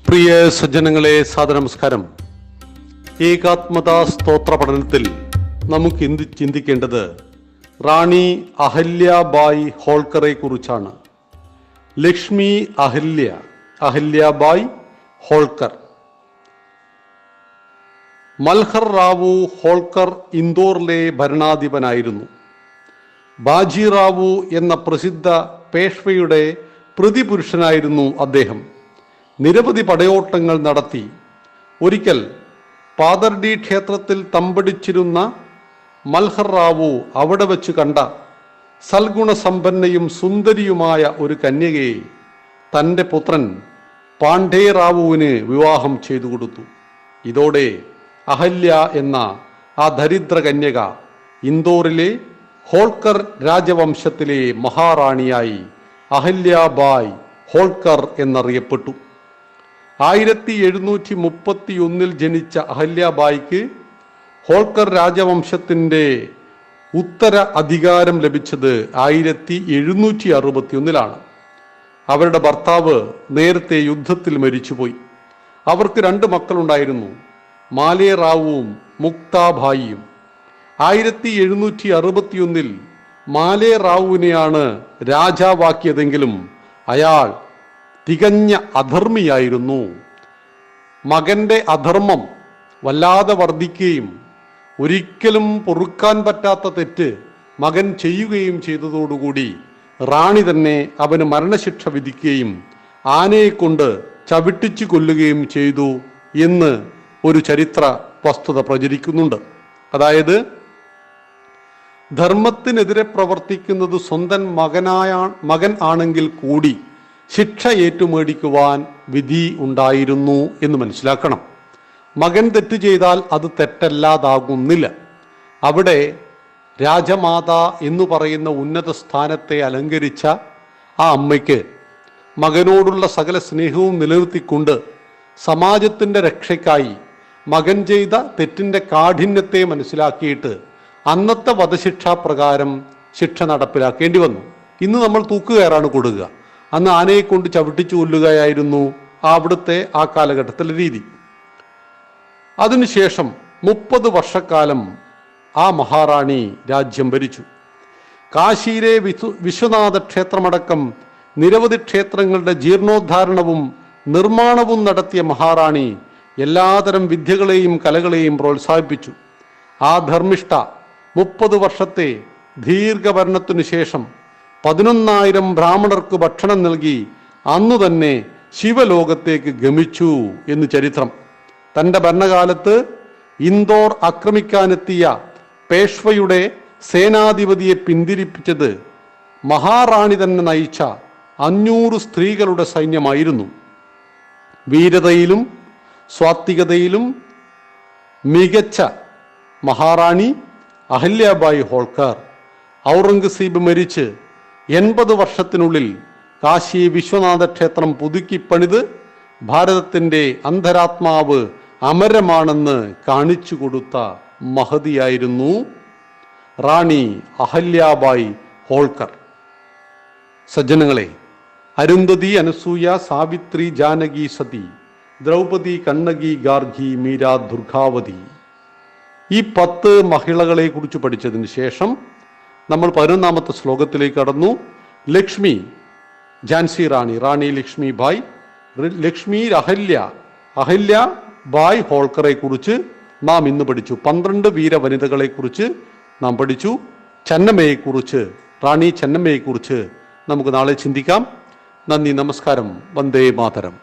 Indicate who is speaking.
Speaker 1: പ്രിയ സജ്ജനങ്ങളെ, സാദരനമസ്കാരം. ഏകാത്മതാ സ്തോത്ര പഠനത്തിൽ നമുക്ക് ഇന്ന് ചിന്തിക്കേണ്ടത് റാണി അഹല്യാബായി ഹോൾക്കറെ കുറിച്ചാണ്. ലക്ഷ്മി അഹല്യാബായി ഹോൾക്കർ. മൽഹർ റാവു ഹോൾക്കർ ഇൻദോറിലെ ഭരണാധിപനായിരുന്നു. ബാജിറാവു എന്ന പ്രസിദ്ധ പേഷ്വയുടെ പ്രതിപുരുഷനായിരുന്നു അദ്ദേഹം. നിരവധി പടയോട്ടങ്ങൾ നടത്തി. ഒരിക്കൽ പാദർഡി ക്ഷേത്രത്തിൽ തമ്പടിച്ചിരുന്ന മൽഹർ റാവു അവിടെ വെച്ച് കണ്ട സൽഗുണസമ്പന്നയും സുന്ദരിയുമായ ഒരു കന്യകയെ തൻ്റെ പുത്രൻ പാണ്ഡേ റാവുവിന് വിവാഹം ചെയ്തു കൊടുത്തു. ഇതോടെ അഹല്യ എന്ന ആ ദരിദ്ര കന്യക ഇൻദോറിലെ ഹോൾക്കർ രാജവംശത്തിലെ മഹാറാണിയായി അഹല്യാബായ് ഹോൾക്കർ എന്നറിയപ്പെട്ടു. 1731 ജനിച്ച അഹല്യാബായിക്ക് ഹോൾക്കർ രാജവംശത്തിൻ്റെ ഉത്തര അധികാരം ലഭിച്ചത് 1761 അവരുടെ ഭർത്താവ് നേരത്തെ യുദ്ധത്തിൽ മരിച്ചുപോയി. അവർക്ക് 2 മക്കളുണ്ടായിരുന്നു, മാലേ റാവുവും മുക്താഭായിയും. 1761 മാലേ റാവുവിനെയാണ് രാജാവാക്കിയതെങ്കിലും അയാൾ തികഞ്ഞ അധർമ്മിയായിരുന്നു. മകന്റെ അധർമ്മം വല്ലാതെ വർദ്ധിക്കുകയും ഒരിക്കലും പൊറുക്കാൻ പറ്റാത്ത തെറ്റ് മകൻ ചെയ്യുകയും ചെയ്തതോടുകൂടി റാണി തന്നെ അവന് മരണശിക്ഷ വിധിക്കുകയും ആനയെ കൊണ്ട് ചവിട്ടിച്ചു കൊല്ലുകയും ചെയ്തു എന്ന് ഒരു ചരിത്ര വസ്തുത പ്രചരിക്കുന്നുണ്ട്. അതായത് ധർമ്മത്തിനെതിരെ പ്രവർത്തിക്കുന്നത് സ്വന്തം മകൻ ആണെങ്കിൽ കൂടി ശിക്ഷ ഏറ്റുമേടിക്കുവാൻ വിധി ഉണ്ടായിരുന്നു എന്ന് മനസ്സിലാക്കണം. മകൻ തെറ്റ് ചെയ്താൽ അത് തെറ്റല്ലാതാകുന്നില്ല. അവിടെ രാജമാതാ എന്ന് പറയുന്ന ഉന്നത സ്ഥാനത്തെ അലങ്കരിച്ച ആ അമ്മയ്ക്ക് മകനോടുള്ള സകല സ്നേഹവും നിലനിർത്തിക്കൊണ്ട് സമാജത്തിൻ്റെ രക്ഷയ്ക്കായി മകൻ ചെയ്ത തെറ്റിൻ്റെ കാഠിന്യത്തെ മനസ്സിലാക്കിയിട്ട് അന്നത്തെ വധശിക്ഷാ പ്രകാരം ശിക്ഷ നടപ്പിലാക്കേണ്ടി വന്നു. ഇന്ന് നമ്മൾ തൂക്കുകയറാണ് കൊടുക്കുക. അന്ന് ആനയെ കൊണ്ട് ചവിട്ടിച്ചു കൊല്ലുകയായിരുന്നു അവിടുത്തെ ആ കാലഘട്ടത്തിലെ രീതി. അതിനുശേഷം 30 വർഷക്കാലം ആ മഹാറാണി രാജ്യം ഭരിച്ചു. കാശിയിലെ വിശ്വനാഥ ക്ഷേത്രമടക്കം നിരവധി ക്ഷേത്രങ്ങളുടെ ജീർണോദ്ധാരണവും നിർമ്മാണവും നടത്തിയ മഹാറാണി എല്ലാതരം വിദ്യകളെയും കലകളെയും പ്രോത്സാഹിപ്പിച്ചു. ആ ധർമ്മിഷ്ഠ 30 വർഷത്തെ ദീർഘഭരണത്തിനു ശേഷം 11,000 ബ്രാഹ്മണർക്ക് ഭക്ഷണം നൽകി അന്നു തന്നെ ശിവലോകത്തേക്ക് ഗമിച്ചു എന്ന് ചരിത്രം. തൻ്റെ ഭരണകാലത്ത് ഇൻദോർ ആക്രമിക്കാനെത്തിയ പേഷ്വയുടെ സേനാധിപതിയെ പിന്തിരിപ്പിച്ചത് മഹാറാണി തന്നെ നയിച്ച 500 സ്ത്രീകളുടെ സൈന്യമായിരുന്നു. വീരതയിലും സ്വാത്വികതയിലും മികച്ച മഹാറാണി അഹല്യാബായി ഹോൾക്കർ ഔറംഗസീബ് മരിച്ച് 80 വർഷത്തിനുള്ളിൽ കാശി വിശ്വനാഥ ക്ഷേത്രം പുതുക്കിപ്പണിത് ഭാരതത്തിൻ്റെ അന്തരാത്മാവ് അമരമാണെന്ന് കാണിച്ചു കൊടുത്ത മഹതിയായിരുന്നു റാണി അഹല്യാബായി ഹോൾക്കർ. സജ്ജനങ്ങളെ, അരുന്ധതി, അനസൂയ, സാവിത്രി, ജാനകി, സതി, ദ്രൗപദി, കണ്ണകി, ഗാർഗി, മീര, ദുർഗാവതി, ഈ 10 മഹിളകളെ കുറിച്ച് പഠിച്ചതിന് ശേഷം നമ്മൾ 11ാമത്തെ ശ്ലോകത്തിലേക്ക് കടന്നു. ലക്ഷ്മി ഝാൻസി റാണി ലക്ഷ്മി ബായ്, ലക്ഷ്മി അഹല്യ ബായ് ഹോൾക്കറെ കുറിച്ച് നാം ഇന്ന് പഠിച്ചു. 12 വീരവനിതകളെ കുറിച്ച് നാം പഠിച്ചു. റാണി ചെന്നമ്മയെക്കുറിച്ച് നമുക്ക് നാളെ ചിന്തിക്കാം. നന്ദി, നമസ്കാരം. വന്ദേ മാതരം.